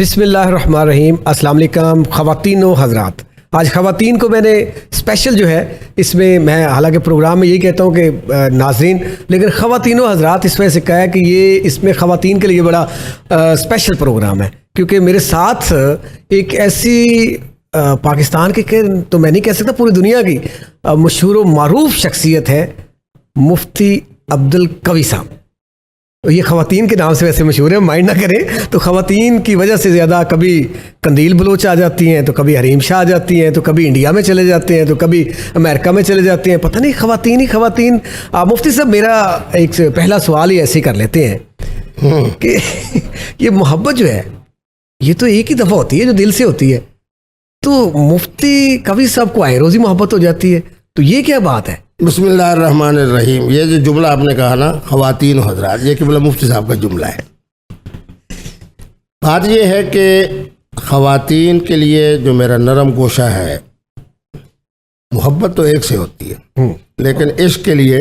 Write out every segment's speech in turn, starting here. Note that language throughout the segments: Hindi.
बिस्मिल्लाहिर्रहमानिर्रहीम। अस्सलाम वालेकुम ख़वातीन व हज़रात। आज ख़वातीन को मैंने स्पेशल जो है इसमें मैं हालांकि प्रोग्राम में यही कहता हूँ कि नाज़रीन, लेकिन ख़वातीन व हज़रात इस वजह से कहा है कि ये इसमें ख़वातीन के लिए बड़ा स्पेशल प्रोग्राम है, क्योंकि मेरे साथ एक ऐसी पाकिस्तान की तो मैं नहीं कह सकता पूरी दुनिया की मशहूर व मारूफ शख्सियत है मुफ्ती अब्दुल कवी साहब। ये ख़वातीन के नाम से वैसे मशहूर है, माइंड ना करें। तो ख़वातीन की वजह से ज़्यादा कभी कंदील बलोच आ जाती हैं, तो कभी हरीम शाह आ जाती हैं, तो कभी इंडिया में चले जाते हैं, तो कभी अमेरिका में चले जाते हैं। पता नहीं ख़वातीन ही ख़वातीन। मुफ्ती साहब, मेरा एक पहला सवाल ही ऐसे ही कर लेते हैं कि ये मोहब्बत जो है ये तो एक ही दफ़ा होती है जो दिल से होती है, तो मुफ्ती कवी साहब को आए रोज़ी मोहब्बत हो जाती है, तो ये क्या बात है? बिस्मिल्लाहिर्रहमानिर्रहीम। ये जो जुमला आपने कहा ना, ख़वातीन व हज़रात, ये केवल मुफ्ती साहब का जुमला है। बात ये है कि ख़वातीन के लिए जो मेरा नरम गोशा है, मोहब्बत तो एक से होती है, लेकिन इश्क के लिए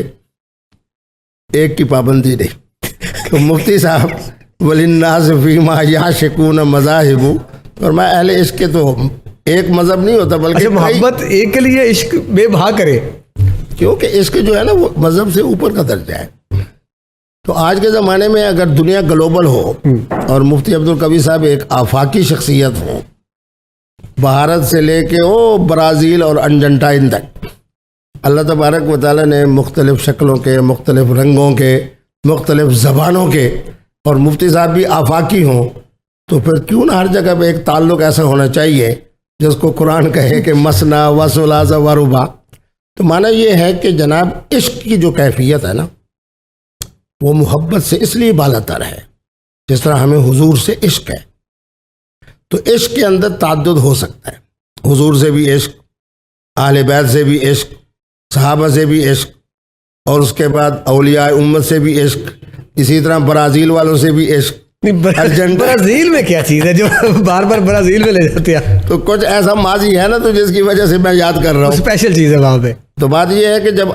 एक की पाबंदी नहीं। तो मुफ्ती साहब वलिन्नास फीमा याशिकून मज़ाहिबु, और मैं अहले इश्क के तो एक मज़हब नहीं होता, बल्कि मोहब्बत एक के लिए इश्क बेबहा करे, क्योंकि इश्क जो है ना वो मज़हब से ऊपर का दर्जा है। तो आज के ज़माने में अगर दुनिया ग्लोबल हो और मुफ्ती अब्दुल कवी साहब एक आफाकी शख्सियत हो, भारत से लेके वो ब्राज़ील और अर्जेंटाइन तक अल्लाह तबारक व तआला ने मुख्तलिफ़ शक्लों के, मुख्तलिफ़ रंगों के, मुख्तलिफ़ ज़बानों के, और मुफ्ती साहब भी आफाकी हों, तो फिर क्यों ना हर जगह पे एक ताल्लुक़ ऐसा होना चाहिए जिसको कुरान कहे कि मसना व सुलासा व रुबा। तो माना ये है कि जनाब इश्क की जो कैफियत है ना, वो मोहब्बत से इसलिए बालातर है जिस तरह हमें हुजूर से इश्क है। तो इश्क के अंदर ताद्दुद हो सकता है, हुजूर से भी इश्क, आले बैत से भी इश्क, सहाबा से भी इश्क, और उसके बाद औलिया उम्मत से भी इश्क, इसी तरह ब्राज़ील वालों से भी इश्क। ब्राज़ील में क्या चीज़ है जो बार बार ब्राज़ील में ले जाते हैं? तो कुछ ऐसा माजी है ना, तो जिसकी वजह से मैं याद कर रहा हूँ, स्पेशल चीज़ है वहाँ पे। तो बात यह है कि जब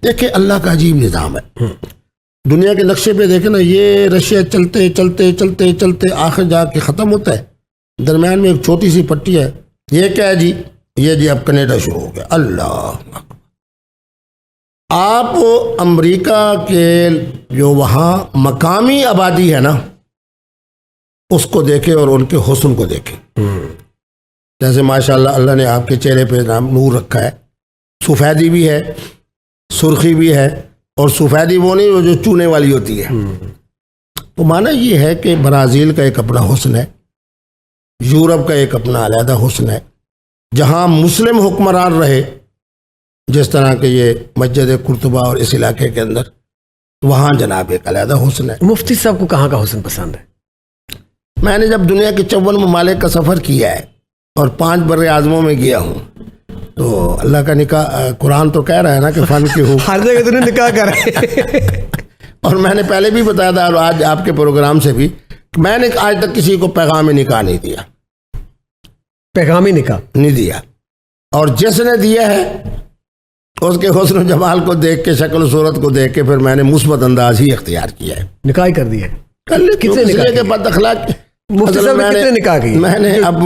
देखिए अल्लाह का अजीब निज़ाम है, दुनिया के नक्शे पे देखे ना, ये रशिया चलते चलते चलते चलते आखिर जाके ख़त्म होता है, दरमियान में एक छोटी सी पट्टी है। ये क्या है जी? ये जी अब कनाडा शुरू हो गया। अल्लाह, आप अमेरिका के जो वहाँ मकामी आबादी है ना, उसको देखें और उनके हुस्न को देखें। जैसे माशाल्लाह अल्लाह ने आपके चेहरे पे नाम नूर रखा है, सफ़ेदी भी है, सुर्खी भी है, और सफ़ेदी वो नहीं वो जो चूने वाली होती है। तो माना ये है कि ब्राज़ील का एक अपना हुस्न है, यूरोप का एक अपना अलहदा हुस्न है। जहाँ मुस्लिम हुक्मरान रहे, जिस तरह के ये मस्जिद कुर्तुबा और इस इलाके के अंदर, वहाँ जनाब एक अलहदा हुस्न है। मुफ्ती साहब को कहाँ का हुस्न पसंद है? मैंने जब दुनिया के 54 ममालिक का सफ़र किया है और 5 बर्रे आज़मों में गया हूँ, तो अल्लाह का निकाह, कुरान तो कह रहा है ना कि फ़न की हो, हर जगह तो निकाह कर रहे। और मैंने पहले भी बताया था और आज आपके प्रोग्राम से भी, मैंने आज तक किसी को पैगाम निकाह नहीं दिया, पैगामी निकाह नहीं दिया। और जिसने दिया है उसके हुस्न जमाल को देख के, शक्ल सूरत को देख के, फिर मैंने मुस्बत अंदाज ही इख्तियार किया है। निकाह ही कर दिया है। कितने निकाह के बाद अखलाक कितने निकाह किए? मैंने अब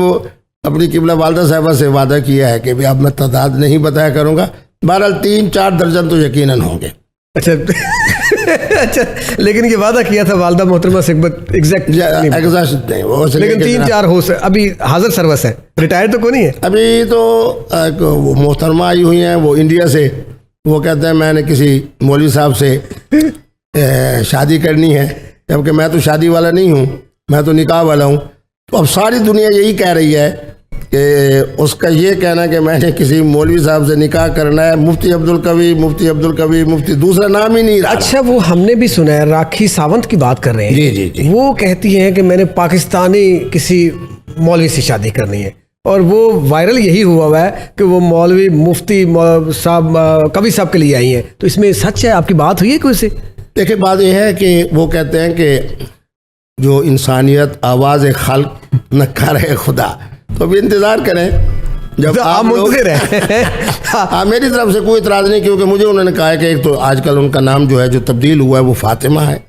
अपनी किबला वालदा साहिबा से वादा किया है कि भी अब मैं तादाद नहीं बताया करूँगा, बहरहाल 3-4 दर्जन तो यकीनन होंगे। अच्छा अच्छा, लेकिन ये वादा किया था वालदा मोहतरमा से एग्जैक्ट नहीं वो, लेकिन 3-4 हो अभी हाजिर सर्वस है, रिटायर तो कोई नहीं है अभी। तो मोहतरमा आई हुई हैं वो इंडिया से, वो कहते हैं मैंने किसी मौलवी साहब से शादी करनी है, जबकि मैं तो शादी वाला नहीं हूँ, मैं तो निकाह वाला हूँ। तो अब सारी दुनिया यही कह रही है कि उसका ये कहना कि मैंने किसी मौलवी साहब से निकाह करना है, मुफ्ती अब्दुल कवी, मुफ्ती अब्दुल कवी, मुफ्ती दूसरा नाम ही नहीं रहा। अच्छा, वो हमने भी सुना है, राखी सावंत की बात कर रहे हैं। जी जी जी। वो कहती हैं कि मैंने पाकिस्तानी किसी मौलवी से शादी करनी है, और वो वायरल यही हुआ है कि वो मौलवी मुफ्ती साहब कवी साहब के लिए आई हैं। तो इसमें सच है? आपकी बात हुई है कोई से? देखिए बात यह है कि वो कहते हैं कि जो इंसानियत आवाज़ खल्क नकार खुदा, तो अभी इंतज़ार करें जब तो आप मुंतज़िर हैं। मेरी तरफ से कोई इतराज़ नहीं, क्योंकि मुझे उन्होंने कहा है कि एक तो आजकल उनका नाम जो है जो तब्दील हुआ है वो फातिमा है,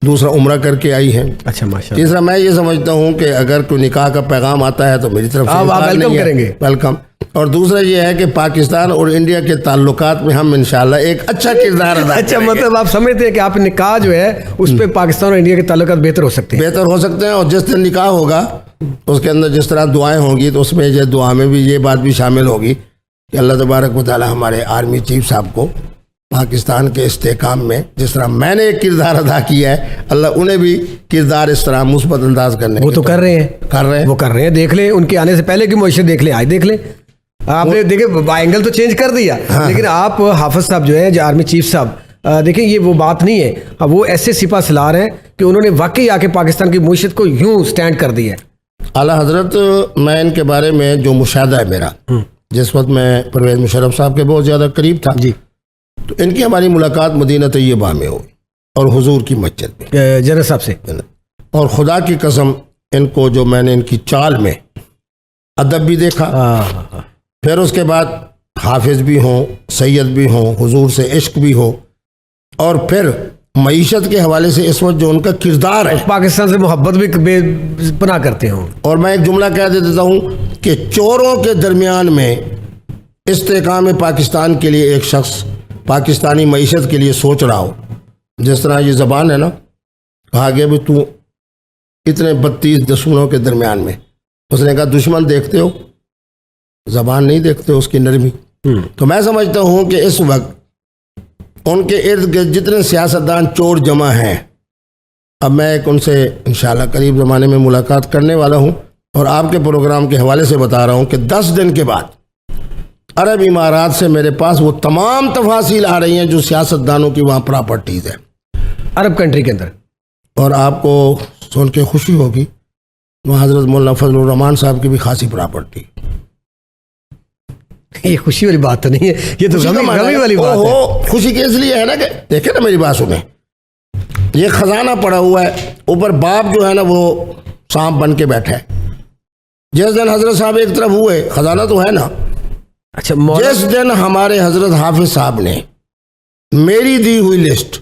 दूसरा उम्रा करके आई हैं। अच्छा माशाल्लाह। तीसरा मैं ये समझता हूँ कि अगर कोई निकाह का पैगाम आता है तो मेरी तरफ से आप इनकार वेलकम नहीं है, करेंगे। वेलकम। और दूसरा ये है कि पाकिस्तान और इंडिया के ताल्लुकात में हम इंशाल्लाह एक अच्छा किरदार अदा अच्छा करेंगे। मतलब आप समझते हैं कि आप निकाह जो है उस पर पाकिस्तान और इंडिया के ताल्लुकात बेहतर हो सकते हैं। बेहतर हो सकते हैं। और जिस दिन निकाह होगा उसके अंदर जिस तरह दुआएं होंगी तो उसमें ये दुआ में भी ये बात भी शामिल होगी कि अल्लाह तबारक व तआला हमारे आर्मी चीफ साहब को पाकिस्तान के इस्तेकाम में जिस तरह मैंने एक किरदार अदा किया है, अल्लाह उन्हें भी किरदार इस तरह मुस्बत अंदाज करने वो की तो कर रहे हैं, वो कर रहे हैं। देख लें उनके आने से पहले की मुआशरे देख लें, आज देख लें। आपने देखे एंगल तो चेंज कर दिया। हाँ। लेकिन आप हाफिज साहब जो है, जो आर्मी चीफ साहब, देखें ये वो बात नहीं है। अब वो ऐसे सिपा सलार हैं कि उन्होंने वाकई आके पाकिस्तान की मुईशत को यूं स्टैंड कर दिया है। आला हजरत, मैं इनके बारे में जो मुशाहदा है मेरा, जिस वक्त मैं परवेज़ मुशर्रफ साहब के बहुत ज़्यादा करीब था जी, तो इनकी हमारी मुलाकात मदीना तैयबा में हुई और हुजूर की मस्जिद में। जनरल साहब से। और खुदा की कसम इनको जो मैंने इनकी चाल में अदब भी देखा, फिर उसके बाद हाफिज भी हों, सैयद भी हों, हुजूर से इश्क भी हो, और फिर मईशत के हवाले से इस वक्त जो उनका किरदार है, पाकिस्तान से मोहब्बत भी बेपनाह करते हों। और मैं एक जुमला कह देता हूँ कि चोरों के दरमियान में इस्तेकाम पाकिस्तान के लिए एक शख्स पाकिस्तानी मईशत के लिए सोच रहा हो। जिस तरह ये ज़बान है ना, कहा गया भी तू इतने 32 दुश्मनों के दरमियान में, उसने कहा दुश्मन देखते हो, ज़बान नहीं देखते हो उसकी नरमी। तो मैं समझता हूँ कि इस वक्त उनके इर्द गिर्द जितने सियासतदान चोर जमा हैं, अब मैं एक उनसे इंशाल्लाह करीब ज़माने में मुलाकात करने वाला हूँ और आपके प्रोग्राम के हवाले से बता रहा हूँ कि 10 दिन के बाद अरब इमारात से मेरे पास वो तमाम तफासिल आ रही हैं जो सियासतदानों की वहाँ प्रॉपर्टीज़ है अरब कंट्री के अंदर। और आपको सुन के खुशी होगी वहाँ हज़रत मौलाना फजलुर रहमान साहब की भी खासी प्रॉपर्टी। ये खुशी वाली बात तो नहीं है, ये तो गमी वाली बात है। खुशी के इसलिए है ना कि देखे ना मेरी बात सुने, ये खजाना पड़ा हुआ है, ऊपर बाप जो है ना वो सांप बन के बैठा है। जिस दिन हजरत साहब एक तरफ हुए, खजाना तो है ना। अच्छा, जिस दिन हमारे हजरत हाफिज साहब ने मेरी दी हुई लिस्ट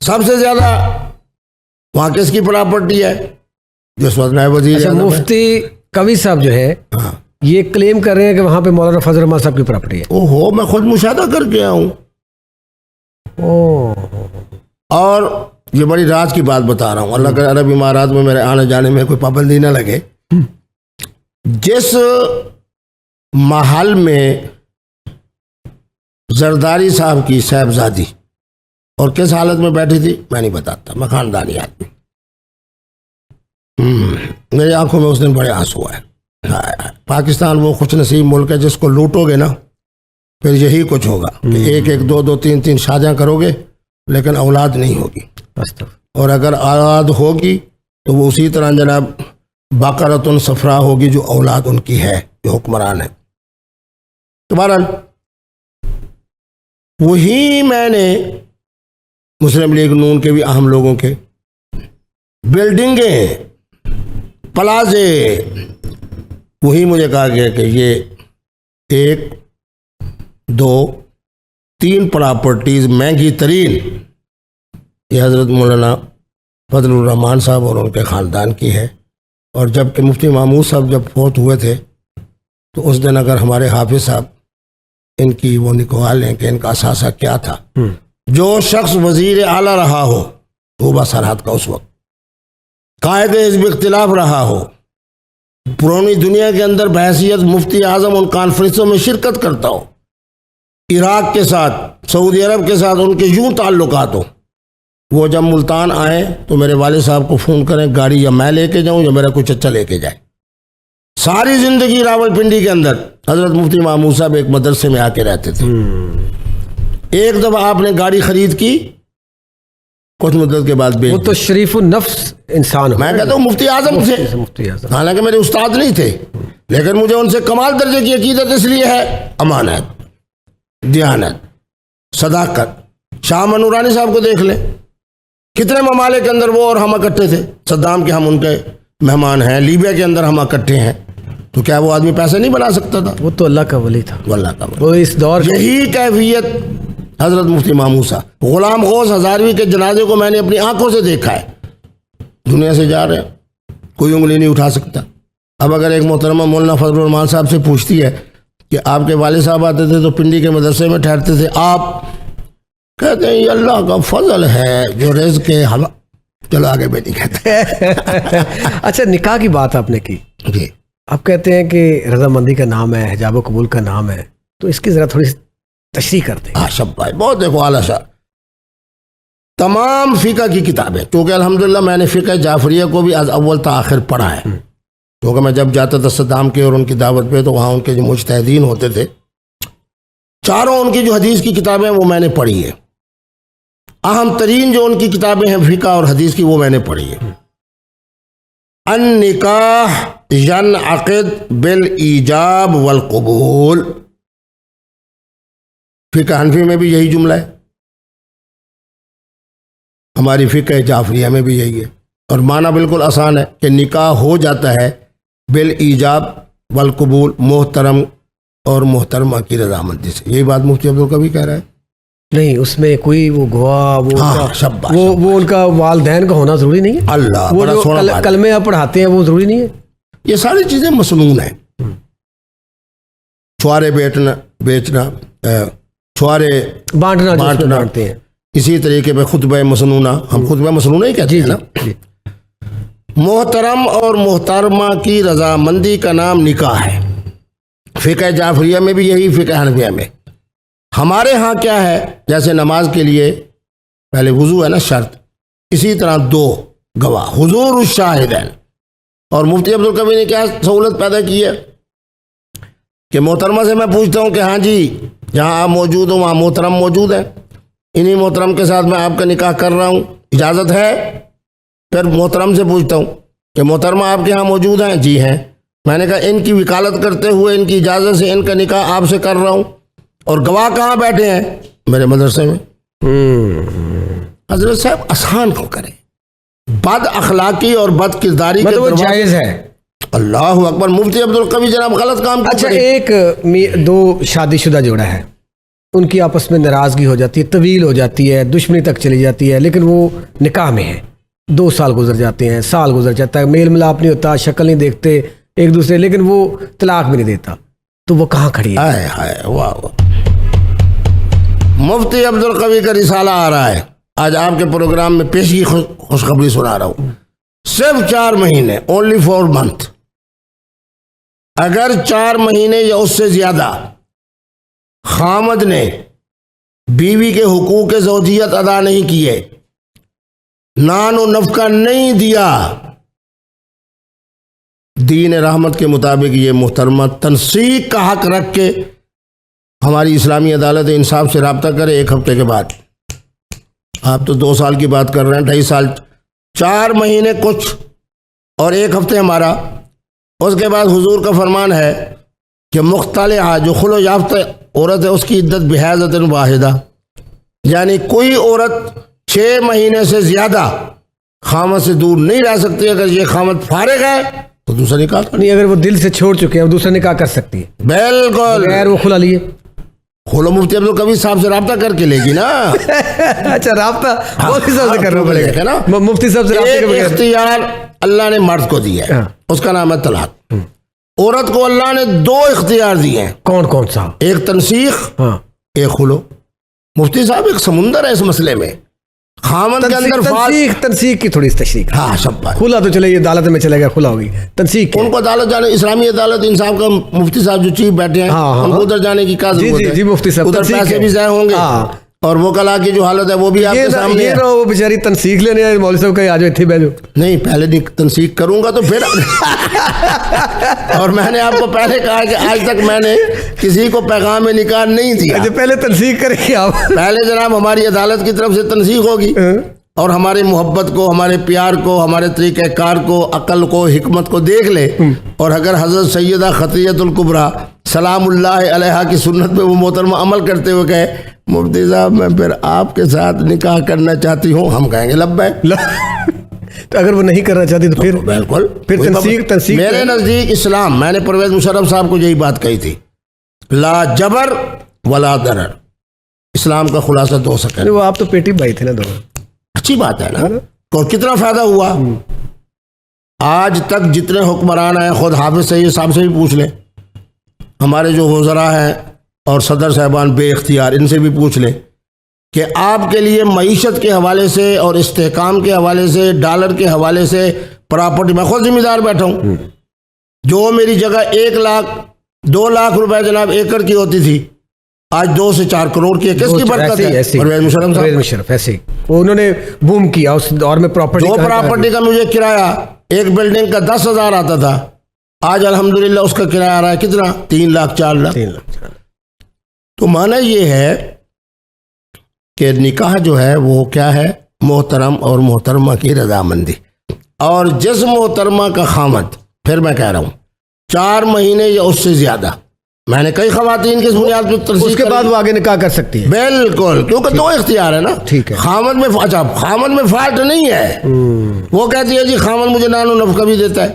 सबसे ज्यादा वहां किसकी प्रॉपर्टी है, जिस वक्त नायब वजीर। अच्छा, मुफ्ती कवी साहब जो है, हाँ, ये क्लेम कर रहे हैं कि वहां पे मौलाना फजल रहमान साहब की प्रॉपर्टी है। ओहो, मैं खुद मुशाहदा करके आया हूँ। और ये बड़ी राज की बात बता रहा हूँ, अल्लाह के अरब इमारात में मेरे आने जाने में कोई पाबंदी ना लगे। जिस महल में जरदारी साहब की साहबजादी और किस हालत में बैठी थी मैं नहीं बताता, मैं खानदानी आदमी। मेरी आंखों में उस दिन बड़े आंसू आए। पाकिस्तान वो खुश नसीब मुल्क है जिसको लूटोगे ना फिर यही कुछ होगा कि एक एक दो दो तीन तीन शादियां करोगे लेकिन औलाद नहीं होगी, और अगर औलाद होगी तो वो उसी तरह जनाब बाकरतुन सफरा होगी जो औलाद उनकी है, जो हुक्मरान है। तो बहरहाल वही मैंने मुस्लिम लीग नून के भी अहम लोगों के बिल्डिंगें, प्लाजे, वही मुझे कहा गया कि ये 1, 2, 3 प्रॉपर्टीज महंगी तरीन ये हज़रत मौलाना फजलुर रहमान साहब और उनके ख़ानदान की है। और जबकि मुफ्ती महमूद साहब जब फौत हुए थे तो उस दिन अगर हमारे हाफिज साहब इनकी वो निकलवा लें कि इनका असासा क्या था। जो शख्स वजीर आला रहा हो सूबा सरहद का, उस वक्त कायद हिज़्ब इख्तिलाफ रहा हो, पुरानी दुनिया के अंदर बहैसियत मुफ्ती आज़म उन कॉन्फ्रेंसों में शिरकत करता हो, इराक़ के साथ, सऊदी अरब के साथ उनके यूं ताल्लुकात हो, वो जब मुल्तान आए तो मेरे वाले साहब को फ़ोन करें, गाड़ी या मैं लेके जाऊं या मेरा कोई चच्चा लेके जाए। सारी ज़िंदगी रावलपिंडी के अंदर हज़रत मुफ्ती महमूद साहब एक मदरसे में आके रहते थे। एक दफ़ा आपने गाड़ी खरीद की, कुछ मुद्दत के बाद बेच, वो तो शरीफुन नफ्स इंसान, मैं कहता हूँ मुफ्ती आज़म थे, मुफ्ती आज़म, हालांकि मेरे उस्ताद नहीं थे, लेकिन मुझे उनसे कमाल दर्जे की अकीदत इसलिए है, अमानत, दियानत, सदाकत। शाह मनूरानी साहब को देख लें, कितने ममालिक के अंदर वो और हम इकट्ठे थे। सद्दाम के हम उनके मेहमान हैं, लीबिया के अंदर हम इकट्ठे हैं, तो क्या वो आदमी पैसे नहीं बना सकता था? वो तो अल्लाह का वली था, अल्लाह का वली। वो इस दौर यही कैफियत हजरत मुफ्ती मामूसा गुलाम गौस हजारवी के जनाजे को मैंने अपनी आंखों से देखा है। दुनिया से जा रहे हैं, कोई उंगली नहीं उठा सकता। अब अगर एक मोहतरमा मौलाना फजल रहमान साहब से पूछती है कि आपके वालिद साहब आते थे तो पिंडी के मदरसे में ठहरते थे, आप कहते हैं ये अल्लाह का फजल है जो रिज़्क़ के हवा। चलो आगे मैं नहीं कहता। अच्छा, निकाह की बात आपने की जी, आप कहते हैं कि रजामंदी का नाम है, हिजाब कबूल का नाम है, तो इसकी ज़रा थोड़ी तशरीह कर दें। आशफ भाई बहुत देखो आला शाह तमाम फ़िक़ह की किताबें, क्योंकि अल्हम्दुलिल्लाह मैंने फ़िक़ह जाफरिया को भी आज अव्वल ता आखिर पढ़ा है, क्योंकि मैं जब जाता था सद्दाम के और उनकी दावत पे तो वहाँ उनके जो मुज्तहिदीन होते थे, चारों उनकी जो हदीस की किताबें वो मैंने पढ़ी है। अहम तरीन जो उनकी किताबें हैं फ़िक़ह और हदीस की वो मैंने पढ़ी है। अन निकाह यनअक़िद बिल ईजाब वल क़बूल, फ़िक़ह हनफी में भी यही जुमला है, हमारी फ़िक़ह जाफरिया में भी यही है, और माना बिल्कुल आसान है कि निकाह हो जाता है बिल ईजाब वल क़बूल, मोहतरम और मोहतरमा की रज़ामंदी से। यही बात मुफ्ती अब्दुल कवी कह रहा है। नहीं, उसमें कोई वो गवाह वो हाँ, उनका- शाबाश, वो उनका वालदैन का होना जरूरी नहीं है। अल्लाह वो बड़ा जो सोना बात। कलमे आप पढ़ाते हैं वो जरूरी नहीं है। ये सारी चीज़ें मसनून हैं। छुआरे बेचना, छुआरे बांटना जो उसमें बांटना। बांटते हैं। इसी तरीके पे खुतबा मसनूना, हम खुतबा मसनूना ही कहते जी हैं जी ना। जी। मोहतरम और मोहतरमा की रजामंदी का नाम निकाह है। फ़िक़ह जाफरिया में भी यही, फ़िक़ह हनफिया में। हमारे यहाँ क्या है, जैसे नमाज के लिए पहले वुज़ू है ना शर्त, इसी तरह दो गवाह हुज़ूर शाहिदैन। और मुफ्ती अब्दुल कवी ने क्या सहूलत पैदा की है कि मोहतरमा से मैं पूछता हूँ कि हाँ जी जहाँ आप मौजूद हो वहाँ मोहतरम मौजूद है, इन्हीं मोहतरम के साथ मैं आपका निकाह कर रहा हूँ, इजाज़त है? फिर मोहतरम से पूछता हूँ कि मोहतरमा आपके यहाँ मौजूद हैं? जी हैं। मैंने कहा इनकी वकालत करते हुए इनकी इजाज़त से इनका निकाह आपसे कर रहा हूँ, और गवाह कहाँ बैठे हैं? मेरे मदरसे में। हजरत साहब आसान क्यों करें? बद अखलाकी और बद किरदारी के मतलब वो दरवाजे- जायज़ है। अल्लाह अकबर, मुफ्ती अब्दुल कवी जनाब गलत काम क्यों अच्छा, करें? एक दो शादीशुदा जोड़ा है, उनकी आपस में नाराज़गी हो जाती है, तवील हो जाती है, दुश्मनी तक चली जाती है, लेकिन वो निकाह में है, 2 साल गुजर जाते हैं, साल गुजर जाता है, मेल मिलाप नहीं होता, शक्ल नहीं देखते एक दूसरे, लेकिन वो तलाक भी नहीं देता, तो वो कहाँ खड़ी है? हाय हाय वाह वाह। मुफ्ती अब्दुल कवी का रिसाला आ रहा है, आज आपके प्रोग्राम में पेशगी खुशखबरी सुना रहा हूँ। सिर्फ 4 महीने, ओनली 4 मंथ। अगर 4 महीने या उससे ज्यादा खामद ने बीवी के हुकूक ज़ौजियत अदा नहीं किए, नान व नफका नहीं दिया, दीन रहमत के मुताबिक ये मुहतरमा तनसीक का हक रख के हमारी इस्लामी अदालत इंसाफ से रब्ता करे 1 हफ्ते के बाद। आप तो 2 साल की बात कर रहे हैं, 2.5 साल, 4 महीने कुछ और 1 हफ्ते हमारा। उसके बाद हुजूर का फरमान है कि मुख्तलिआ जो खुलो याफ्ता औरत है उसकी इद्दत बिहाज़तन वाहिदा, यानी कोई औरत 6 महीने से ज़्यादा खामद से दूर नहीं रह सकती। अगर ये खामद फारिग है तो दूसरा निकाह कर। नहीं, अगर वो दिल से छोड़ चुके हैं वो दूसरा निकाह कर सकती है, बिल्कुल, बगैर वो खुला लिए। खोलो मुफ्ती अब्दुल कबीर साहब से रब्ता करके लेगी ना। अच्छा, राब्ता मुफ्ती साहब से करना है पड़ेगा ना। मुफ्ती साहब से राब्ते के एक बगैर। इख्तियार अल्लाह ने मर्द को दिया है, हाँ। उसका नाम है तलाक। औरत को अल्लाह ने 2 इख्तियार दिए हैं, कौन कौन सा? एक तनसीख, हाँ, एक खुलो। मुफ्ती साहब एक समुंदर है इस मसले में। खामन के अंदर तनसीक की थोड़ी तशरीह। हाँ शब्बा, खुला तो चले, ये अदालत में चलेगा, खुला होगी। तनसीक क्या है? उनको अदालत जाने, इस्लामी अदालत इंसाफ का मुफ्ती साहब जो चीफ बैठे हैं, हाँ, हाँ, उनको उधर जाने की क्या जी, जरूरत जी, है? जी, मुफ्ती साहब, उधर तनसीक पैसे है। भी ज़ाया होंगे, हाँ। और वो कला की जो हालत है वो भी आपके सामने ये है। रहो, वो बेचारी तनसीक लेने आए, मौलवी साहब कहीं आ जाओ, इतने बैठो। नहीं, पहले नहीं तनसीक करूंगा तो फिर और मैंने आपको पहले कहा कि आज तक मैंने किसी को पैगाम में निकाह नहीं दिया। अच्छा, पहले तनसीक करेंगे आप। पहले जनाब हमारी अदालत की तरफ से तनसीक होगी, और हमारी मोहब्बत को, हमारे प्यार को, हमारे तरीक़ेकार को, अक्ल को, हिकमत को देख ले। और अगर हज़रत सैयदा खतीयतुल कुबरा सलामुल्लाह अलैहा की सुन्नत पे वो मोहतरमा अमल करते हुए कहे मुफ्ती साहब मैं फिर आपके साथ निकाह करना चाहती हूँ, हम कहेंगे लब्बैक। तो अगर वो नहीं करना चाहती तो फिर बिल्कुल, फिर तनसीक मेरे नज़दीक इस्लाम, मैंने परवेज़ मुशर्रफ साहब को यही बात कही थी, ला जबर वला दरर, इस्लाम का खुलासा 2 सेकंड। वो आप तो पेटी भाई थे ना दोनों। अच्छी बात है ना, और कितना फायदा हुआ। आज तक जितने हुक्मरान हैं, खुद हाफिज सईद साहब से भी पूछ लें, हमारे जो वज़रा हैं और सदर साहबान बेइख्तियार, इनसे भी पूछ लें कि आपके लिए मईशत के हवाले से और इस्तेहकाम के हवाले से, डॉलर के हवाले से, प्रॉपर्टी, मैं खुद जिम्मेदार बैठा हूँ। जो मेरी जगह 1 लाख 2 लाख रुपए जनाब एकड़ की होती थी, आज 2 से 4 करोड़ की है। किसकी बरकत है? परवेज मुशर्रफ साहब। मुशर्रफ ऐसे उन्होंने बूम किया उस दौर में। जो प्रॉपर्टी का मुझे किराया एक बिल्डिंग का 10,000 आता था, आज अल्हम्दुलिल्लाह उसका किराया आ रहा है कितना? 3 लाख 4 लाख। तो माना ये है कि निकाह जो है वो क्या है? मोहतरम और मोहतरमा की रजामंदी। और जिस मोहतरमा का खामद, फिर मैं कह रहा हूँ, 4 महीने या उससे ज्यादा, मैंने कई खवातीन किस बुनियाद पर तरजीह, उसके बाद वो आगे निकाह कर सकती है। बिल्कुल, क्योंकि 2 इख्तियार है ना। ठीक है। खामद में, अच्छा खामद में फाल्ट नहीं है। वो कहती है जी खामद मुझे नानो नफका भी देता है,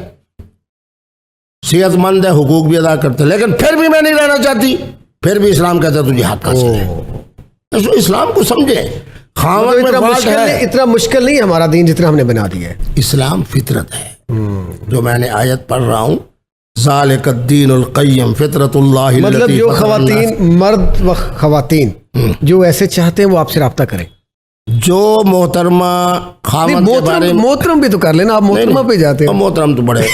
सेहतमंद है, हुकूक भी अदा करता है, लेकिन फिर भी मैं नहीं रहना चाहती, फिर भी इस्लाम कहता है तुझे हक हासिल है। तो इस्लाम को समझे। खामद में फाल्ट है। इतना मुश्किल नहीं है हमारा दीन जितना हमने बना दिया है। इस्लाम फितरत है। जो मैंने आयत पढ़ रहा हूँ, ज़ालिकद्दीनुल क़य्यिम फ़ितरतुल्लाहि, मतलब जो खवातीन, मर्द व खवातीन जो ऐसे चाहते हैं वो आपसे रब्ता करें। जो मोहतरमा खामद के बारे में, मोहतरम भी तो कर लेना, आप मोहतरमा पे जाते हैं। मोहतरम तो बड़े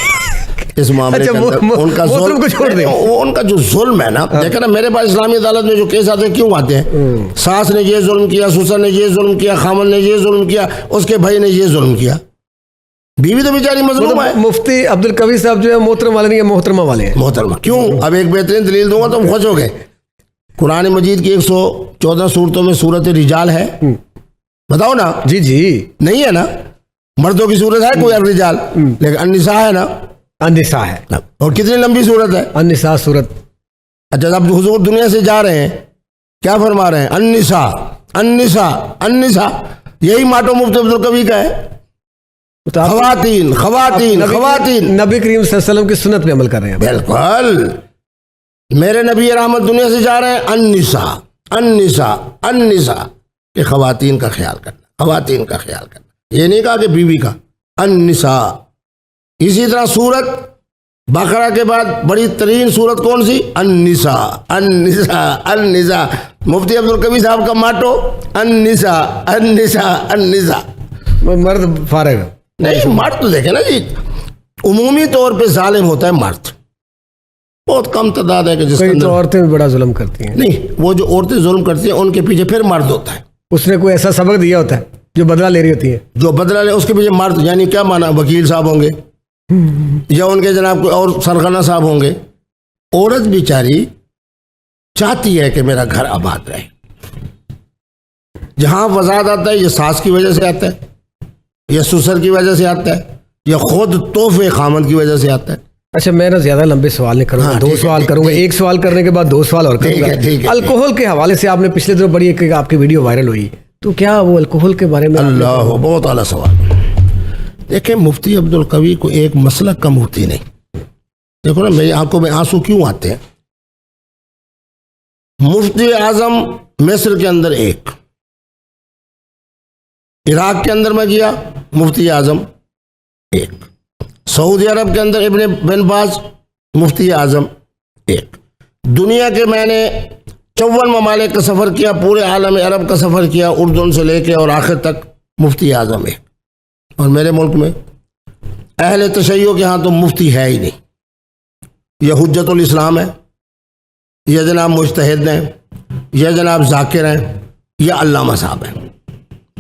इस मामले के अंदर उनका जुल्म को छोड़ दें। उनका जो जुल्म है ना, देखा ना, मेरे पास इस्लामी अदालत में जो केस आते हैं, क्यों आते हैं? सास ने ये जुल्म किया, ससुर ने ये जुल्म किया, खामद ने ये जुल्म किया, उसके भाई ने ये जुल्म किया, बीवी तो बेचारी मजलूम है। मुफ्ती अब्दुल कवी साहब जो है मोहतरम वाले नहीं है, मोहतरमा वाले हैं। मोहतरमा क्यों? अब एक बेहतरीन दलील दूंगा तो खुश हो गए। कुरान मजीद की 114 सूरतों में सूरत रिजाल है, बताओ ना। जी जी, नहीं है ना? मर्दों की सूरत है कोई रिजाल, लेकिन अन्निसा है ना? अन्निसा है। और कितनी लंबी सूरत है? अन्निसा सूरत। अच्छा, अब हुजूर दुनिया से जा रहे हैं, क्या फरमा रहे हैं? अन्निसा अन्निसा अन्निसा। यही माटो मुफ्ती अब्दुल कवी का है। खवातीन खवातीन खवातीन। नबी करीम सल्लल्लाहु अलैहि वसल्लम की सुन्नत पे अमल कर रहे हैं। बिल्कुल, मेरे नबी रहमत दुनिया से जा रहे हैं, अन्निसा अन्निसा अन्निसा, कि खवातीन का ख्याल करना, खवातीन का ख्याल करना। ये नहीं कहा कि बीवी का, अन्निसा। इसी तरह सूरत बकरा के बाद बड़ी तरीन सूरत कौन सी? अन्निसा अन्निसा अन्निसा। मुफ्ती अब्दुल कवी साहब का माटो अन्निसा अन्निसा अन्निसा। मर्द फारग नहीं, मर्द तो देखे ना जी, उमूमी तौर पे जालिम होता है मर्द, बहुत कम तादाद है कि जिसके अंदर औरतें भी बड़ा जुल्म करती हैं। नहीं, वो जो औरतें जुल्म करती हैं उनके पीछे फिर मर्द होता है। उसने कोई ऐसा सबक दिया होता है जो बदला ले रही होती है, जो बदला ले उसके पीछे मर्द, यानी क्या माना? वकील साहब होंगे या उनके जनाब कोई और सरगना साहब होंगे। औरत बेचारी चाहती है कि मेरा घर आबाद रहे। जहां फसाद आता है, ये सास की वजह से आता है, या ससुर की वजह से आता है, या खुद तोहफे खामद की वजह से आता है। अच्छा, मैं ना ज्यादा लंबे सवाल नहीं करूंगा। 2 सवाल करूंगा। एक सवाल करने के बाद 2 सवाल और करूंगा। अल्कोहल के हवाले से आपने पिछले दिनों बड़ी एक आपकी वीडियो वायरल हुई, तो क्या वो अल्कोहल के बारे में? अल्लाह, बहुत आला सवाल। देखें, मुफ्ती अब्दुल कवी को एक मसलक का मुफ्ती नहीं। देखो ना, मेरी आंखों में आंसू क्यों आते हैं। मुफ्ती आजम मिस्र के अंदर एक, इराक के अंदर मैं गया, मुफ्ती आजम एक, सऊदी अरब के अंदर इब्ने बिन बाज, मुफ्ती आजम एक। दुनिया के मैंने 54 ममालिक का सफ़र किया, पूरे आलम अरब का सफ़र किया, उर्दून से लेके और आखिर तक, मुफ्ती आजम एक। और मेरे मुल्क में अहले तशय्यो के यहाँ तो मुफ्ती है ही नहीं। यह हुज्जतुल इस्लाम है, यह जनाब मुज्तहिद हैं, यह जनाब जाकिर हैं, यह अल्लामा साहब हैं।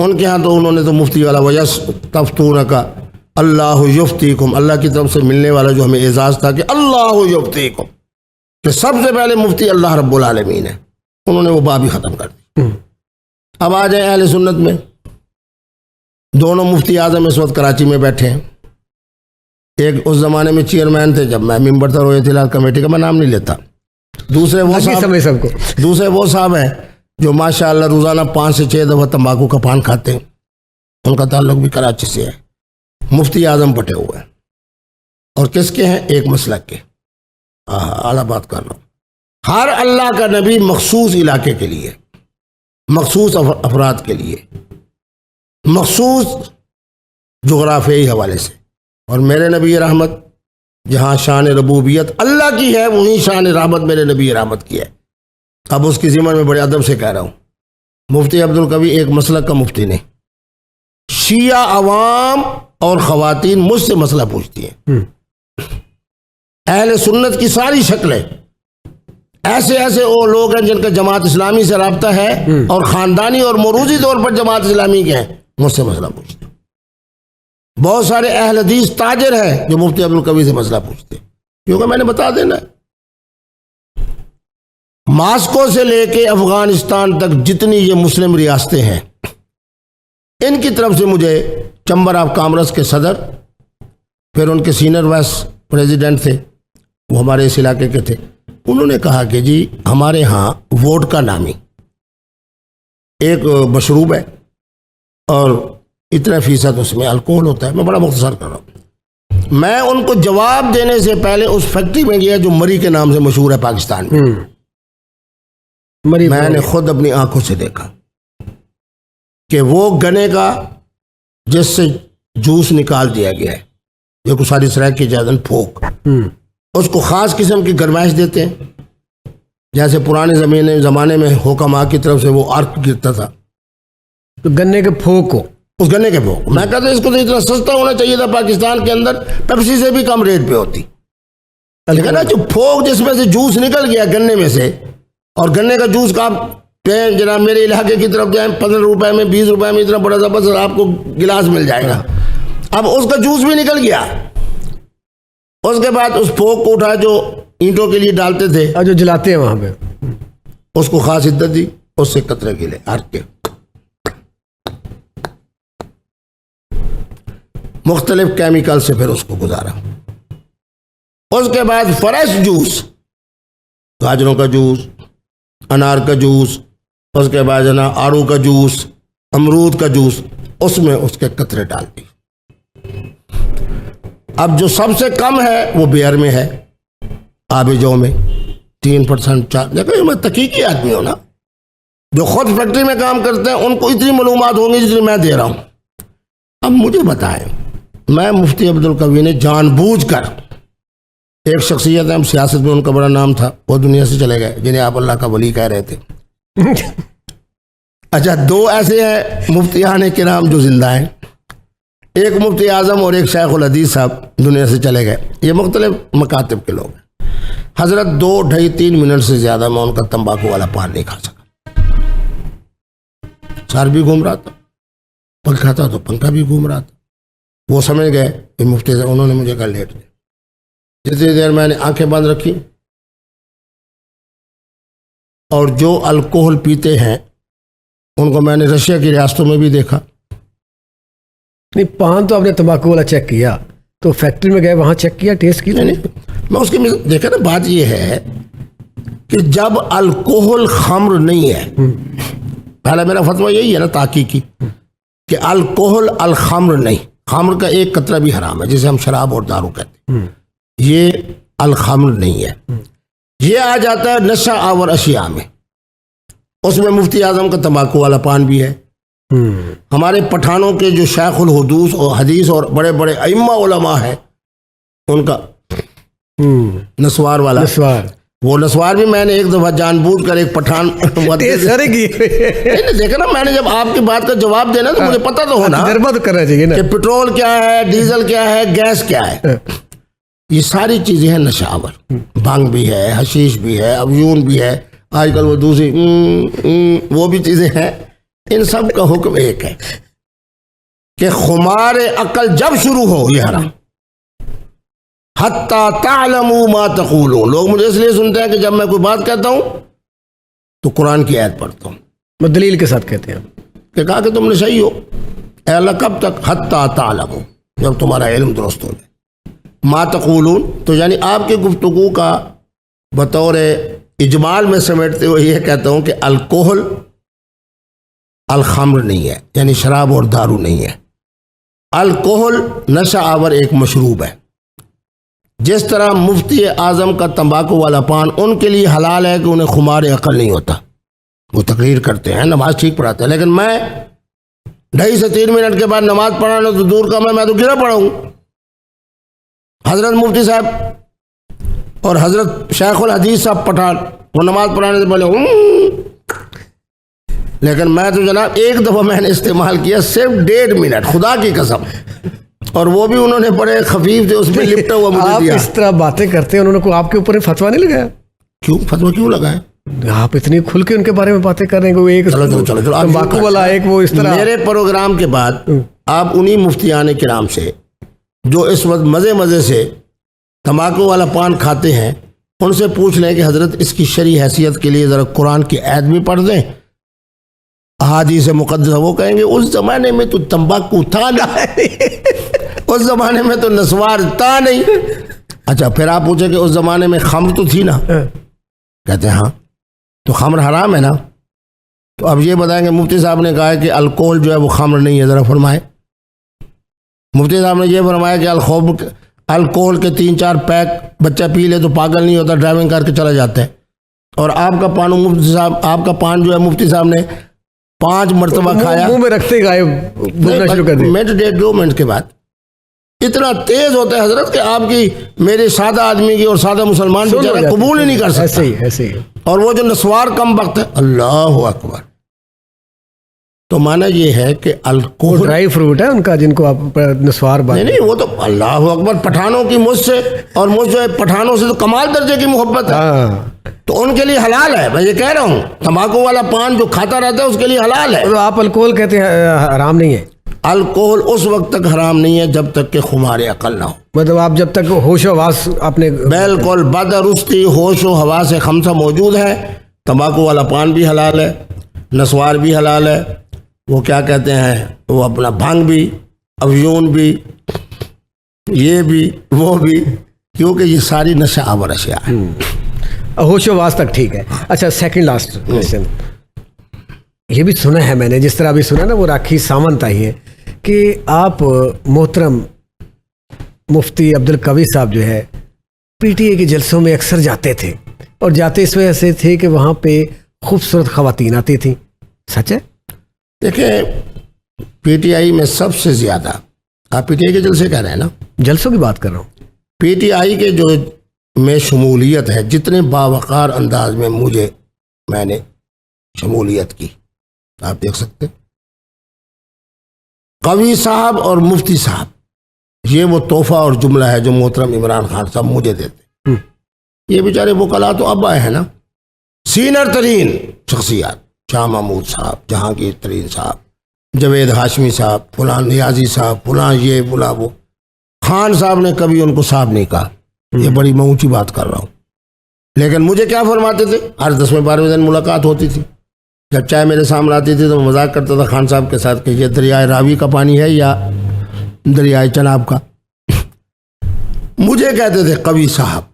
उनके यहाँ तो उन्होंने तो मुफ्ती वाला वयस तफ्तून का अल्लाह युफ्तीकुम, अल्लाह की तरफ से मिलने वाला जो हमें एजाज़ था कि अल्लाह युफ्तीकुम, कि सबसे पहले मुफ्ती अल्लाह रब्बुल आलमीन है, उन्होंने वो बात ही ख़त्म कर दी। अब आ जाए अहले सुन्नत में। दोनों मुफ्ती आज़म इस वक्त कराची में बैठे हैं। एक उस ज़माने में चेयरमैन थे जब मैं मेंबर था रोयत हिलाल कमेटी का, मैं नाम नहीं लेता। दूसरे वो साहब हैं जो माशाअल्लाह रोज़ाना 5 से 6 दफ़ा तंबाकू का पान खाते हैं, उनका ताल्लुक भी कराची से है। मुफ्ती आज़म पटे हुए हैं और किसके हैं? एक मसलक के। आला बात कर रहा हूँ। हर अल्लाह का नबी मखसूस इलाके के लिए, मखसूस अफराद के लिए, मखसूस जोग्राफियाई हवाले से। और मेरे नबी रहमत जहाँ शान रबूबियत अल्लाह की है, वहीं शान रहमत मेरे नबी रहमत की है। अब उसकी ज़िम्मा में बड़े अदब से कह रहा हूँ, मुफ्ती अब्दुल कवी एक मसलक का मुफ्ती नहीं, शिया अवाम और ख़वातीन मुझसे मसला पूछती हैं। अहले सुन्नत की सारी शक्लें, ऐसे ऐसे वो लोग हैं जिनका जमात इस्लामी से रब्ता है और ख़ानदानी और मरूजी तौर पर जमात इस्लामी के हैं, मुझसे मसला पूछते हैं। बहुत सारे अहल हदीस ताजिर हैं जो मुफ्ती अब्दुल कवी से मसला पूछते हैं, क्योंकि मैंने बता देना है, मास्को से लेके अफगानिस्तान तक जितनी ये मुस्लिम रियासतें हैं, इनकी तरफ से मुझे चैम्बर ऑफ कॉमर्स के सदर, फिर उनके सीनियर वाइस प्रेसिडेंट थे, वो हमारे इस इलाके के थे, उन्होंने कहा कि जी हमारे यहाँ वोडका नामी एक मशरूब है और इतना फीसद उसमें अल्कोहल होता है। मैं बड़ा मुख्तसर कर रहा हूँ। मैं उनको जवाब देने से पहले उस फैक्ट्री में गया जो मरी के नाम से मशहूर है पाकिस्तान में। मैंने खुद अपनी आंखों से देखा कि वो गन्ने का जिससे जूस निकाल दिया गया है, जो को सारी सराय की जादन फोक, उसको ख़ास किस्म की गरमाइश देते हैं, जैसे पुराने ज़माने में हुक्मा की तरफ से वो अर्क गिरता था, तो गन्ने के फोक को, उस गन्ने के फोक, मैं कहता इसको तो इतना सस्ता होना चाहिए था, पाकिस्तान के अंदर पेप्सी से भी कम रेट पे होती। लेकिन ना जो फोक जिसमें से जूस निकल गया गन्ने में से, और गन्ने का जूस का आप जनाब मेरे इलाके की तरफ जाए 15 रुपए में 20 रुपए में इतना बड़ा सा बस आपको गिलास मिल जाएगा। अब उसका जूस भी निकल गया, उसके बाद उस फोक को उठा जो ईंटों के लिए डालते थे और जो जलाते हैं वहां पे, उसको खास इद्दत दी, उससे कतरे गिले हर के मुख्तलिफ केमिकल से फिर उसको गुजारा। उसके बाद फ्रेश जूस, गाजरों का जूस, अनार का जूस, उसके बाद जना आड़ू का जूस, अमरूद का जूस, उसमें उसके कतरे डाल दी। अब जो सबसे कम है वो बियर में है, आबिजों में 3% 4। देखो मैं तकीकी आदमी हूं ना, जो खुद फैक्ट्री में काम करते हैं उनको इतनी मालूमात होंगी जितनी मैं दे रहा हूं। अब मुझे बताएं, मैं मुफ्ती अब्दुल कवी ने जानबूझकर, एक शख्सियत है, सियासत में उनका बड़ा नाम था, वो दुनिया से चले गए, जिन्हें आप अल्लाह का वली कह रहे थे। अच्छा, दो ऐसे हैं मुफ्तियान किराम जो जिंदा हैं, एक मुफ्ती आजम और एक शेखुल हदीस साहब दुनिया से चले गए। ये मुख्तलिफ मकातिब के लोग हैं। हजरत 2 ढाई 3 मिनट से ज़्यादा मैं उनका तंबाकू वाला पान नहीं खा सका। सर भी घूम रहा था, पंखा था तो पंखा भी घूम रहा था। वो समझ गए कि मुफ्ती साहब, उन्होंने मुझे कहा लेट गए। जितनी देर मैंने आंखें बंद रखी, और जो अल्कोहल पीते हैं उनको मैंने रशिया की रियासतों में भी देखा। नहीं, पान तो आपने तंबाकू वाला चेक किया, तो फैक्ट्री में गए वहां चेक किया, टेस्ट किया? नहीं, मैं उसकी देखा ना। बात यह है कि जब अल्कोहल खम्र नहीं है, पहला मेरा फतवा यही है ना ताकी की, कि अल्कोहल अल खम्र नहीं, खम्र का एक कतरा भी हराम है, जिसे हम शराब और दारू कहते हैं, ये अल खम्र नहीं है। ये आ जाता है नशा आवर अशिया में, उसमें मुफ्ती आजम का तंबाकू वाला पान भी है। हमारे पठानों के जो शेखुल हुदूस और हदीस और बड़े बड़े अइम्मा उलमा है, उनका नस्वार वाला, वो नस्वार भी मैंने एक दफा जानबूझ कर एक पठान देखा ना। मैंने जब आपकी बात का जवाब देना तो मुझे पता तो होना, तजर्बा तो करना चाहिए ना, कि पेट्रोल क्या है, डीजल क्या है, गैस क्या है। ये सारी चीजें हैं नशावर। भांग भी है, हशीश भी है, अफ्यून भी है, आजकल वो दूसरी वो भी चीजें हैं। इन सब का हुक्म एक है कि खुमार अकल जब शुरू हो, ये हराम, हत्ता तालमू मा तक़ूलून। लोग मुझे इसलिए सुनते हैं कि जब मैं कोई बात कहता हूं तो कुरान की आयत पढ़ता हूं, मैं दलील के साथ कहते हैं कि कहा कि तुमने सही हो। अल्लाह कब तक? हत्ता तालमू, जब तुम्हारा इल्म दुरुस्त हो जाए। मा तक़ूलून तो यानी आपके गुफ्तगू का बतौर इजमाल में समेटते हुए यह कहता हूं कि अल्कोहल अल खम्र नहीं है, यानी शराब और दारू नहीं है। अल्कोहल नशा आवर एक मशरूब है। जिस तरह मुफ्ती आजम का तंबाकू वाला पान उनके लिए हलाल है कि उन्हें खुमार अकल नहीं होता, वो तकरीर करते हैं, नमाज ठीक पढ़ाते हैं, लेकिन मैं 2.5 से 3 मिनट के बाद नमाज पढ़ाना तो दूर का मैं तो गिरा पड़ा हूँ। हजरत मुफ्ती साहब और हजरत शेखुल हदीस साहब पठान वो नमाज पढ़ाने से पहले लेकिन मैं तो जनाब एक दफ़ा मैंने इस्तेमाल किया सिर्फ 1.5 मिनट, खुदा की कसम, और वो भी उन्होंने बड़े खफीफ से उसमें लिपटा हुआ मुझे आप दिया। इस तरह बातें करते हैं, उन्होंने को आपके ऊपर फतवा नहीं लगाया? क्यों फतवा क्यों लगाए? आप इतनी खुल के उनके बारे में बातें कर रहे हैं, वो एक चलो तंबाकू वाला, एक वो इस तरह। मेरे प्रोग्राम के बाद आप उन्हीं मुफ्तियान किराम से जो इस वक्त मज़े मज़े से तंबाकू वाला पान खाते हैं उनसे पूछ लें कि हजरत इसकी शरई हैसियत के लिए ज़रा कुरान की आयत भी पढ़ दें, अहादीस मुक़द्दस। वो कहेंगे उस ज़माने में तो तंबाकू था नहीं उस ज़माने में तो नस्वार था नहीं। अच्छा, फिर आप पूछे कि उस ज़माने में खम्र तो थी ना? कहते हैं हाँ, तो खम्र हराम है ना? तो अब ये बताएंगे मुफ्ती साहब ने कहा है कि अल्कोहल जो है वो खम्र नहीं है, ज़रा फरमाए। मुफ्ती साहब ने ये फरमाया कि अल्कोहल के 3-4 पैक बच्चा पी ले तो पागल नहीं होता, ड्राइविंग करके चला जाता है। और आपका पान मुफ्ती साहब, आपका पान जो है मुफ्ती साहब ने 5 मरतबा खाया, मुंह में रखते गायब बोलना शुरू कर दिया। मिनट 1.5-2 मिनट के बाद इतना तेज होता है हजरत कि आपकी मेरे सादा आदमी की और सादा मुसलमान बेचारा कबूल ही नहीं कर सकता। ऐसे ही ऐसे ही। और वो जो नस्वार कम वक्त है, अल्लाह अकबर, तो माना ये है कि अल्कोहल ड्राई फ्रूट है उनका जिनको आप नस्वार बात। नहीं, वो तो अल्लाह अकबर, पठानों की मुझसे और मुझ जो पठानों से तो कमाल दर्जे की मोहब्बत है, तो उनके लिए हलाल है। मैं ये कह रहा हूँ तंबाकू वाला पान जो खाता रहता है उसके लिए हलाल है। तो आप अल्कोहल कहते हैं हराम नहीं है? अल्कोहल उस वक्त तक हराम नहीं है जब तक कि खुमार अकल ना हो, मतलब आप जब तक होश हवास आपने बिल्कुल बदरुस्ती होश व हवास खमसा मौजूद है। तंबाकू वाला पान भी हलाल है, नस्वार भी हलाल है, वो क्या कहते हैं वो अपना भांग भी, अफ्यून भी, ये भी वो भी, क्योंकि ये सारी नशा आवर अशिया है। होश हवास तक ठीक है। अच्छा, सेकंड लास्ट क्वेश्चन, ये भी सुना है मैंने, जिस तरह अभी सुना ना वो राखी सावंत आई है, कि आप मोहतरम मुफ्ती अब्दुल कवी साहब जो है पीटीए के जलसों में अक्सर जाते थे, और जाते इस वजह से थे कि वहाँ पे खूबसूरत खवातीन आती थी। सच है? देखिए, पीटीआई में सबसे ज़्यादा, आप पीटीआई के जलसे कह रहे हैं ना? जलसों की बात कर रहा हूँ। पीटीआई के जो में शमूलियत है, जितने बावकार अंदाज में मैंने शमूलियत की, आप देख सकते हैं। कवी साहब और मुफ्ती साहब, ये वो तोहफा और जुमला है जो मोहतरम इमरान खान साहब मुझे देते। ये बेचारे वकला तो अब आए हैं ना, सीनियर तरीन शख्सियत, शाह महमूद साहब, जहांगीर तरीन साहब, जवेद हाशमी साहब, फलां नियाजी साहब, फलां ये फलां वो। खान साहब ने कभी उनको साहब नहीं कहा, ये बड़ी मैं ऊंची बात कर रहा हूँ। लेकिन मुझे क्या फरमाते थे, हर 10वें-12वें दिन मुलाकात होती थी, जब चाय मेरे सामने आती थी तो मैं मजाक करता था खान साहब के साथ कि ये दरियाए रावी का पानी है या दरियाए चनाब का। मुझे कहते थे कवि साहब,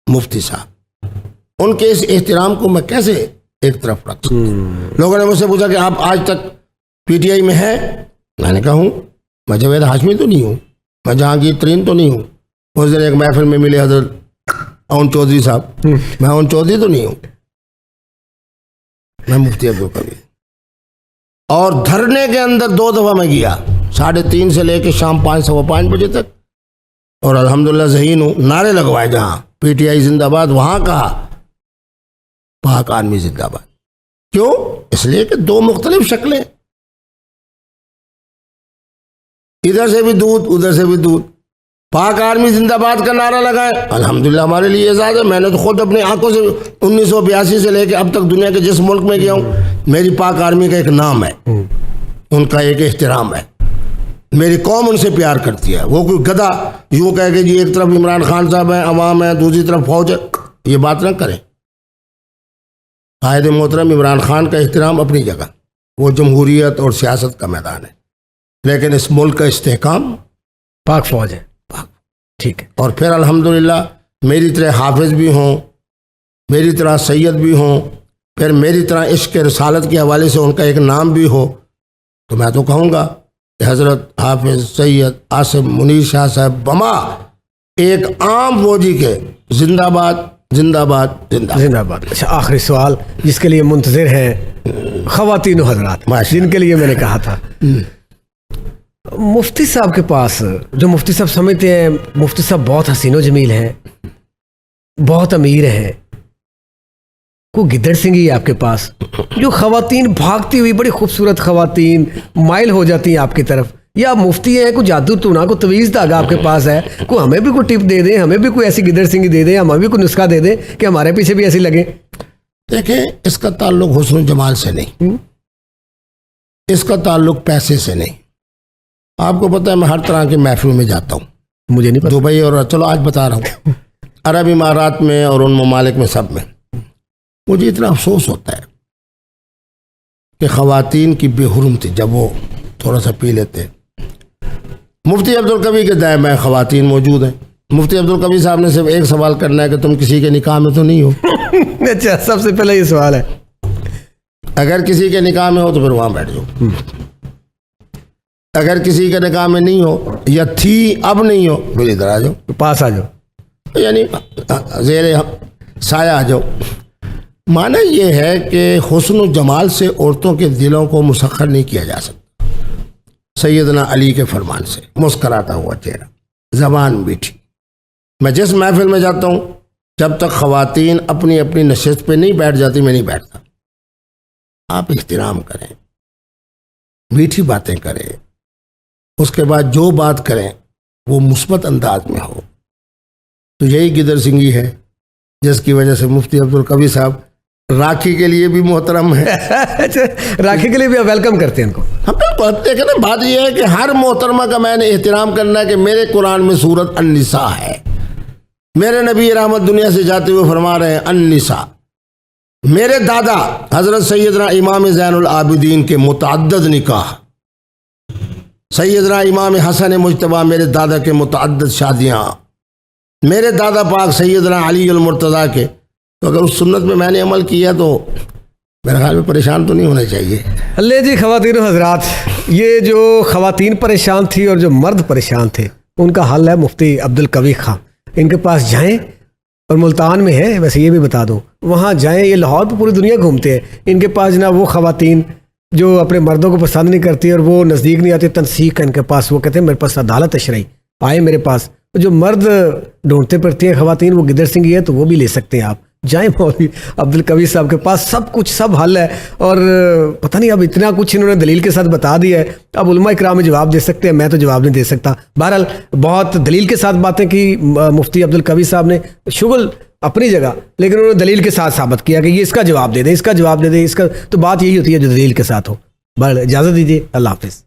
मुफ्ती साहब, उनके इस एहतराम को मैं कैसे एक तरफ रख सकता। लोगों ने मुझसे पूछा कि आप आज तक पीटीआई में हैं? मैंने कहा हूँ। मैं जवेद हाशमी तो नहीं हूँ, मैं जहांगीर तरीन तो नहीं हूँ। उस दिन एक महफिल में मिले हजरत ओन चौधरी साहब, मैं ओन चौधरी तो नहीं हूँ, मैं मुफ्ती अब्दुल कवी। और धरने के अंदर 2 दफ़ा मैं गया, 3:30 से लेकर शाम 5-5:15 बजे तक, और अल्हम्दुलिल्लाह ज़हीन हूँ। नारे लगवाए जहाँ पीटीआई जिंदाबाद, वहाँ कहा पाक आर्मी जिंदाबाद। क्यों? इसलिए कि 2 मुख्तलिफ शक्लें, इधर से भी दूध उधर से भी दूध। पाक आर्मी जिंदाबाद का नारा लगाए, अल्हम्दुलिल्लाह हमारे लिए एजाज़ है। मैंने तो खुद अपनी आंखों से 1982 से लेकर अब तक दुनिया के जिस मुल्क में गया हूँ, मेरी पाक आर्मी का एक नाम है, उनका एक एहतराम है, मेरी कौम उनसे प्यार करती है। वो कोई गधा यूँ कहे कि जी एक तरफ इमरान खान साहब हैं, अवाम है, दूसरी तरफ फौज है, ये बात ना करें। कायद मोहतरम इमरान खान का एहतराम अपनी जगह, वो जमहूरियत और सियासत का मैदान है, लेकिन इस मुल्क का इस्तेहकाम पाक फौज है। ठीक है। और फिर अल्हम्दुलिल्लाह मेरी तरह हाफिज भी हों, मेरी तरह सैयद भी हों, फिर मेरी तरह इश्क रसालत के हवाले से उनका एक नाम भी हो, तो मैं तो कहूँगा कि हज़रत हाफिज सैयद आसिम मुनीर शाह साहब बमा एक आम फौजी के जिंदाबाद जिंदाबाद जिंदाबाद। जिंदाबाद। अच्छा, आखिरी सवाल जिसके लिए मुंतजिर हैं ख़वातीन हज़रात, माशाअल्लाह। जिनके लिए मैंने कहा था, मुफ्ती साहब के पास, जो मुफ्ती साहब समझते हैं मुफ्ती साहब बहुत हसीनो जमील हैं, बहुत अमीर हैं, को गिद्दड़ सिंगी है आपके पास, जो ख़वातीन भागती हुई बड़ी खूबसूरत ख़वातीन माइल हो जाती हैं आपकी तरफ, या मुफ्ती हैं को जादू टूना को तवीज़ धागा आपके पास है, को हमें भी कोई टिप दे दें, हमें भी कोई ऐसी गिद्दड़ सिंगी दे दें, हमें भी कोई नुस्खा दे दें कि हमारे पीछे भी ऐसी लगे? देखें, इसका ताल्लुक हुस्न जमाल से नहीं, इसका ताल्लुक पैसे से नहीं। आपको पता है मैं हर तरह की महफिल में जाता हूँ, मुझे नहीं पता। दुबई और चलो आज बता रहा हूँ अरब इमारात में और उन ममालिक में, सब में मुझे इतना अफसोस होता है कि ख़वातीन की बेहुरमती जब वो थोड़ा सा पी लेते। मुफ्ती अब्दुल कवी के दाएं बाएं ख़वातीन मौजूद हैं। मुफ्ती अब्दुल कवी साहब ने सिर्फ एक सवाल करना है कि तुम किसी के निकाह में तो नहीं हो? अच्छा, सबसे पहले ये सवाल है। अगर किसी के निकाह में हो तो फिर वहाँ बैठ जाओ, अगर किसी के निकाह में नहीं हो या थी अब नहीं हो फिर इधर आ जाओ, पास आ जाओ, यानी ज़ेरे साया आ जाओ। माना यह है कि हुस्न जमाल से औरतों के दिलों को मुसख्खर नहीं किया जा सकता। सैयदना अली के फरमान से मुस्कराता हुआ चेहरा, ज़बान मीठी। मैं जिस महफिल में जाता हूँ, जब तक ख़वातीन अपनी अपनी नशिस्त पे नहीं बैठ जाती, मैं नहीं बैठता। आप इख्तिराम करें, मीठी बातें करें, उसके बाद जो बात करें वो मुस्बत अंदाज में हो। तो यही गिदर सिंगी है जिसकी वजह से मुफ्ती अब्दुल कवी साहब राखी के लिए भी मोहतरम है। अच्छा, राखी के लिए भी आप वेलकम करते हैं इनको? हम बिल्कुल देखें ना, बात यह है कि हर मोहतरमा का मैंने एहतराम करना है कि मेरे कुरान में सूरत अन्निसा है, मेरे नबी रहमत दुनिया से जाते हुए फरमा रहे हैं अन्निसा। मेरे दादा हजरत सैयदना इमाम ज़ैनुल आबिदीन के मुतअद्दिद निकाह, सैयदना इमाम हसन मुज्तबा मेरे दादा के मुतअद्दिद शादियाँ, मेरे दादा पाक सैयदना अली अल मुर्तज़ा के। तो अगर उस सुन्नत में मैंने अमल किया तो मेरे ख्याल में परेशान तो नहीं होने चाहिए। अल्लाह जी, ख़वातीन हज़रात, ये जो ख़वातीन परेशान थी और जो मर्द परेशान थे, उनका हल है मुफ्ती अब्दुल कवी खां। इनके पास जाएं, और मुल्तान में है, वैसे ये भी बता दूं, वहाँ जाएं। ये लाहौर पर पूरी दुनिया घूमते हैं। इनके पास ना वो ख़वातीन जो अपने मर्दों को पसंद नहीं करती और वो नज़दीक नहीं आती, तनसीक है इनके पास। वो कहते हैं मेरे पास अदालत शरई, आए मेरे पास। जो मर्द ढूंढते फिरती हैं ख़वातीन, वो गिदर सिंगी है, तो वो भी ले सकते हैं आप। जाएं मौलवी अब्दुल कवी साहब के पास, सब कुछ, सब हल है। और पता नहीं अब इतना कुछ इन्होंने दलील के साथ बता दिया है, अब उलमा इकराम में जवाब दे सकते हैं, मैं तो जवाब नहीं दे सकता। बहरहाल बहुत दलील के साथ बातें की मुफ्ती अब्दुल कवी साहब ने, शुगल अपनी जगह, लेकिन उन्होंने दलील के साथ साबित किया कि ये इसका जवाब दे दें, इसका जवाब दे दें, इसका। तो बात यही होती है जो दलील के साथ हो। बहरहाल इजाज़त दीजिए, अल्लाह हाफिज़।